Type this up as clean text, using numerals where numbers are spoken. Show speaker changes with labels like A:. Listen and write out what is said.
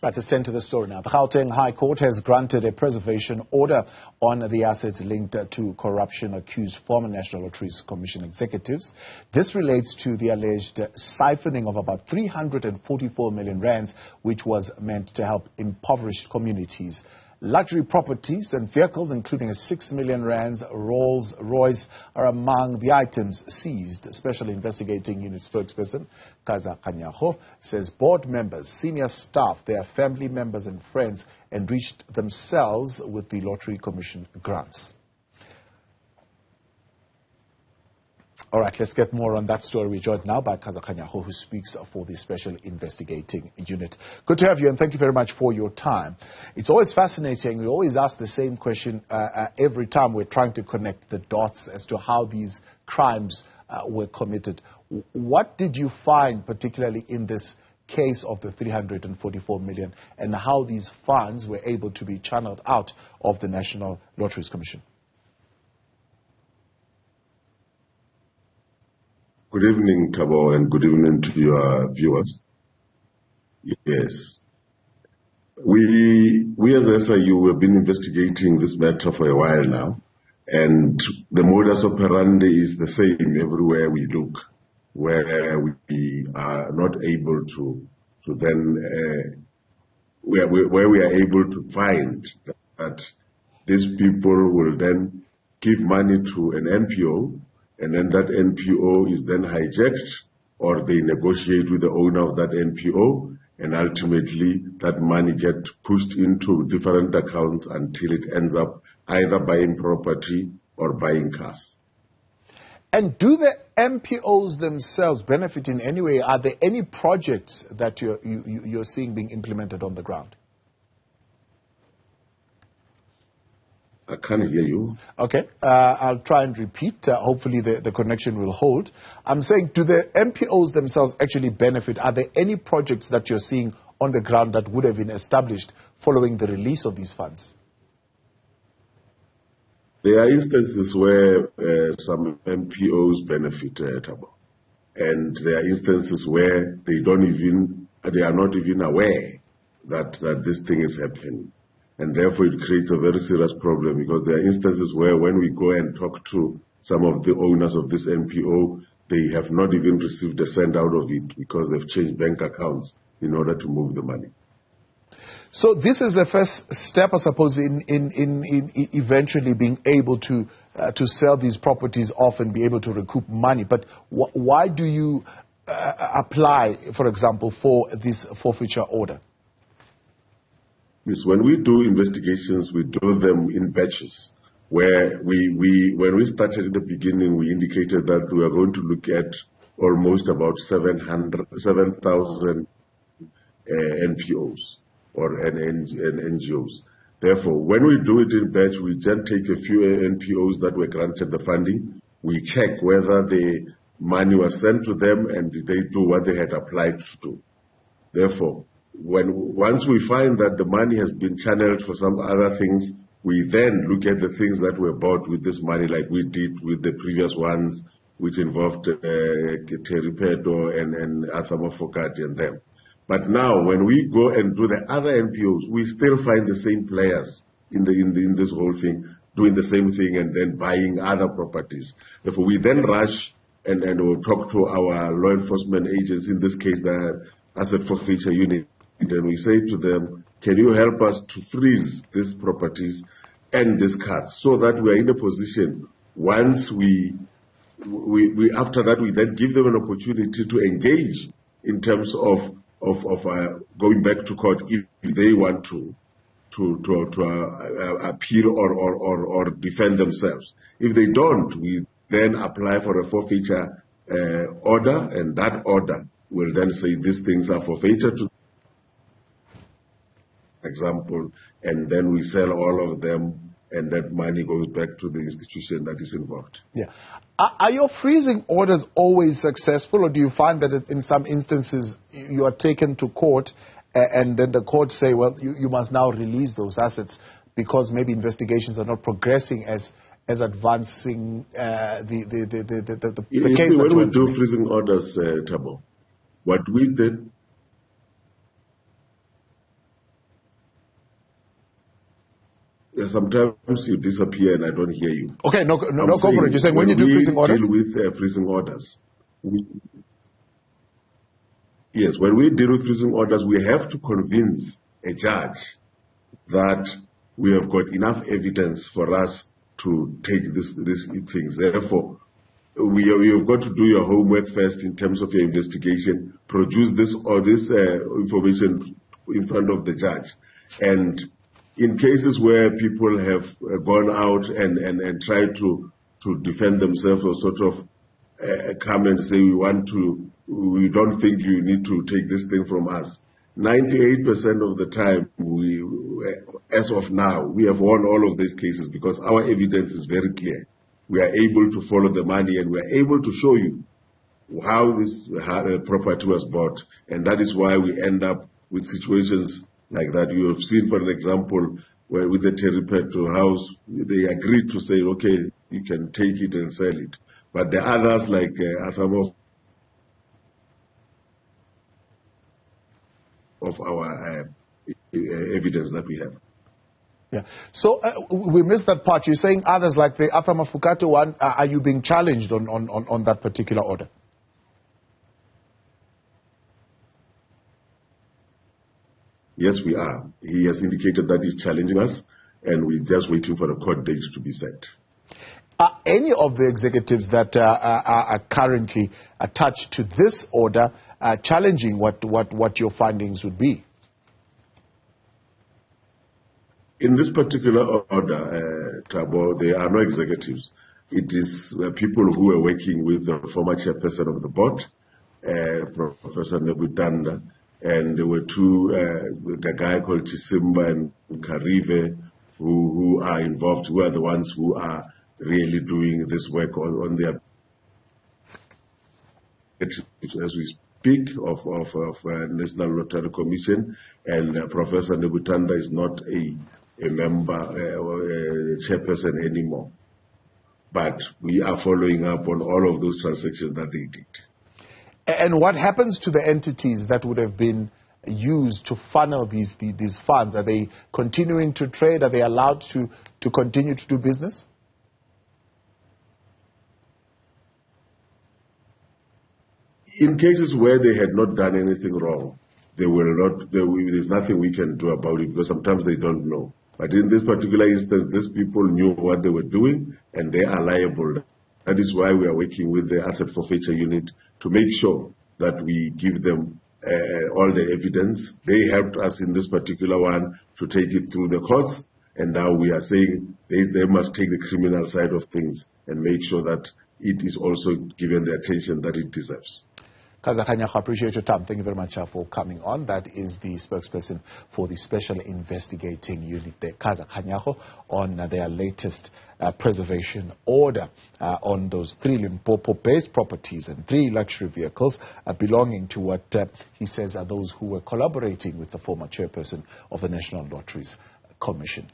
A: Right, let's turn to the story now. The Gauteng High Court has granted a preservation order on the assets linked to corruption-accused former National Lotteries Commission executives. This relates to the alleged siphoning of about 344 million rands, which was meant to help impoverished communities. Luxury properties and vehicles, including a 6 million rands Rolls Royce, are among the items seized. Special Investigating Unit spokesperson Kaizer Kganyago says board members, senior staff, their family members and friends enriched themselves with the Lottery Commission grants. All right, let's get more on that story. We're joined now by Kaizer Kganyago, who speaks for the Special Investigating Unit. Good to have you, and thank you very much for your time. It's always fascinating. We always ask the same question every time we're trying to connect the dots as to how these crimes were committed. What did you find, particularly in this case of the 344 million, and how these funds were able to be channeled out of the National Lotteries Commission?
B: Good evening, Thabo, and good evening to your viewers. Yes. We as the SIU have been investigating this matter for a while now, and the modus operandi is the same everywhere we look, where we are not able to then, where we are able to find that these people will then give money to an NPO, and then that NPO is then hijacked, or they negotiate with the owner of that NPO, and ultimately that money gets pushed into different accounts until it ends up either buying property or buying cars.
A: And do the NPOs themselves benefit in any way? Are there any projects that you're seeing being implemented on the ground?
B: I can't hear you.
A: Okay, I'll try and repeat. Hopefully the connection will hold. I'm saying, do the NPOs themselves actually benefit? Are there any projects that you're seeing on the ground that would have been established following the release of these funds?
B: There are instances where some NPOs benefit, Thabo. And there are instances where they are not even aware that this thing is happening. And therefore it creates a very serious problem, because there are instances where when we go and talk to some of the owners of this NPO, they have not even received a cent out of it because they've changed bank accounts in order to move the money.
A: So this is the first step, I suppose, in eventually being able to sell these properties off and be able to recoup money. But why do you apply, for example, for this forfeiture order?
B: Yes, when we do investigations, we do them in batches, where when we started in the beginning, we indicated that we are going to look at almost about 7,000 NPOs or NGOs. Therefore, when we do it in batch, we then take a few NPOs that were granted the funding. We check whether the money was sent to them and did they do what they had applied to do. Therefore, once we find that the money has been channeled for some other things, we then look at the things that were bought with this money, like we did with the previous ones, which involved Terry Pedo and Athamo Fokati and them. But now, when we go and do the other NPOs, we still find the same players in this whole thing, doing the same thing and then buying other properties. Therefore, we then rush and we'll talk to our law enforcement agents, in this case, the Asset Forfeiture Unit, and we say to them, can you help us to freeze these properties and these cars, so that we are in a position, once after that, we then give them an opportunity to engage in terms of going back to court if they want to appeal or defend themselves. If they don't, we then apply for a forfeiture order, and that order will then say these things are forfeited to example, and then we sell all of them, and that money goes back to the institution that is involved.
A: Yeah. Are your freezing orders always successful, or do you find that in some instances you are taken to court and then the court say, well, you must now release those assets because maybe investigations are not progressing as advancing the case?
B: When we do freezing orders, Thabo, what we did Sometimes you disappear and I don't hear you.
A: Okay, no, go for it. You're saying when you do freezing orders?
B: Deal with freezing orders. Yes, when we deal with freezing orders, we have to convince a judge that we have got enough evidence for us to take these things. Therefore, you have got to do your homework first in terms of your investigation, produce this information in front of the judge. And in cases where people have gone out and tried to defend themselves or sort of come and say we don't think you need to take this thing from us, 98% of the time, as of now, we have won all of these cases because our evidence is very clear. We are able to follow the money and we are able to show you how this property was bought. And that is why we end up with situations like that. You have seen, for an example, where with the Terry Petro house, they agreed to say, okay, you can take it and sell it. But the others, like Athamo, of our evidence that we have.
A: Yeah. So we missed that part. You're saying others like the Athama Fukate one, are you being challenged on that particular order?
B: Yes, we are. He has indicated that he's challenging us, and we're just waiting for the court dates to be set.
A: Are any of the executives that are currently attached to this order challenging what your findings would be?
B: In this particular order, Thabo, there are no executives. It is people who are working with the former chairperson of the board, Professor Nebutanda, and there were two, a guy called Chisimba and Karive, who are involved, who are the ones who are really doing this work on their, as we speak of National Lotteries Commission, and Professor Nebutanda is not a member or a chairperson anymore. But we are following up on all of those transactions that they did.
A: And what happens to the entities that would have been used to funnel these funds? Are they continuing to trade? Are they allowed to continue to do business?
B: In cases where they had not done anything wrong, there's nothing we can do about it because sometimes they don't know. But in this particular instance, these people knew what they were doing and they are liable. That is why we are working with the Asset Forfeiture Unit to make sure that we give them all the evidence. They helped us in this particular one to take it through the courts, and now we are saying they must take the criminal side of things and make sure that it is also given the attention that it deserves.
A: Kaizer Kganyago, I appreciate your time. Thank you very much for coming on. That is the spokesperson for the Special Investigating Unit there, Kaizer Kganyago, on their latest preservation order on those 3 Limpopo-based properties and 3 luxury vehicles belonging to what he says are those who were collaborating with the former chairperson of the National Lotteries Commission.